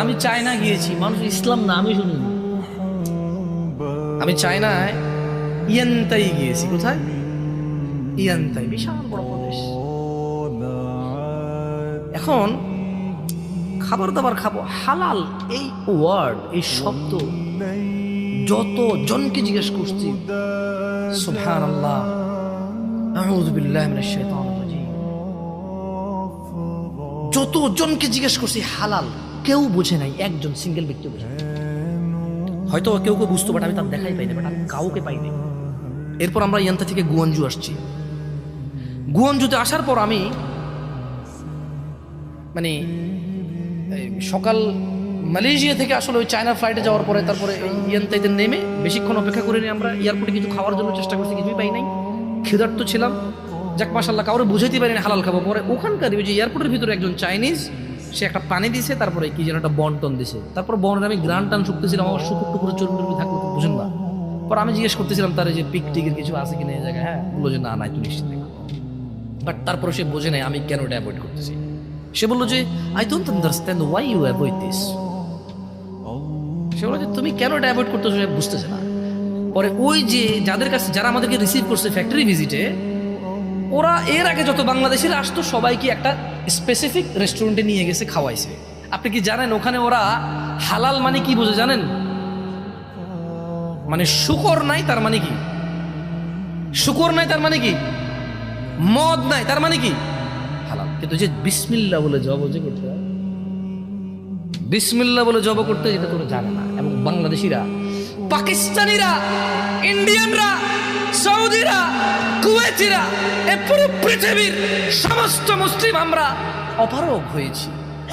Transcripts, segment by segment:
আমি চায়না গিয়েছি, মানুষ ইসলাম না আমি শুনিনি। আমি চায়নায় ইয়ানতাই গিয়েছি। কোথায়? ইয়ানতাই, বিশাল বড় প্রদেশ। এখন খাবার দাবার খাবো, হালাল এই ওয়ার্ড, এই শব্দ যত জনকে জিজ্ঞেস করছি, সুবহানাল্লাহ, আউযু বিল্লাহি মিনাশ শাইতানির রাজিম, যত জনকে জিজ্ঞেস করছি হালাল, কেউ বুঝে নাই, একজন সিঙ্গেল ব্যক্তি বুঝে নাই। হয়তো কেউ কেউ বুঝতো, বাট আমি তার দেখাই পাইনি, বাট আমি কাউকে পাইনি। এরপর আমরা ইয়ান্তা থেকে গুয়াঞ্জু আসছি। গুয়াঞ্জুতে আসার পর আমি মানে সকাল মালয়েশিয়া থেকে আসলে ওই চায়না ফ্লাইটে যাওয়ার পরে তারপরে ইয়ান্তাইতে নেমে বেশিক্ষণ অপেক্ষা করে নিয়ে আমরা এয়ারপোর্টে কিছু খাওয়ার জন্য চেষ্টা করছি, কিছুই পাই নাই। ক্ষুধার্ত ছিলাম, যাক মাশাআল্লাহ কাউরে বুঝাইতে পারিনি হালাল খাবো। পরে ওখানকার ওই যে এয়ারপোর্টের ভিতরে একজন চাইনিজ, সে একটা পানি দিছে, তারপরে কি যেন একটা বন্টন দিছে। তারপর বনের আমি গ্রান টান শুকতেছিলাম, আমার শুকুর টুকুর চর্বি থাকলো, বুঝেন না। পর আমি জিজ্ঞেস করতেছিলাম তার যে পিক টিকের কিছু আছে কিনা এই জায়গায়। হ্যাঁ, বললো যে না নাই, তুই নিশ্চিত। বাট তারপরে সে বোঝে নাই আমি কেন এটা অ্যাভয়েড করতেছি। সে বললো যে I don't understand why you avoid this. সে বললো যে তুমি কেন এটা অ্যাভয়েড করতেছো, সে বুঝতেছে না। পরে ওই যে যাদের কাছে, যারা আমাদেরকে রিসিভ করছে ফ্যাক্টরি ভিজিটে, ওরা এর আগে যত বাংলাদেশিরা আসতো সবাইকে একটা স্পেসিফিক রেস্টুরেন্টে নিয়ে গেছে, খাওয়াইছে। আপনি কি জানেন ওখানে ওরা হালাল মানে কি বোঝে জানেন? মানে শুকর নাই তার মানে কি? শুকর নাই তার মানে কি? মদ নাই তার মানে কি? হালাল। কিন্তু যে বিসমিল্লাহ বলে জব যে করতে হয়, বিসমিল্লাহ বলে জব করতে, যেটা তোরা জানে না। এবং বাংলাদেশিরা, পাকিস্তানিরা, ইন্ডিয়ানরা, সৌদিরা, কুয়েতিরা, এই পুরো পৃথিবীর সমস্ত মুসলিম আমরা অপারগ হয়েছি।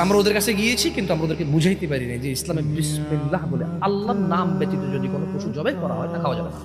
আমরা ওদের কাছে গিয়েছি, কিন্তু আমরা ওদেরকে বুঝাইতে পারি না যে ইসলামে বিসমিল্লাহ বলে আল্লাহর নাম ব্যতীত যদি কোনো পশু জবাই করা হয় তা খাওয়া যাবে না।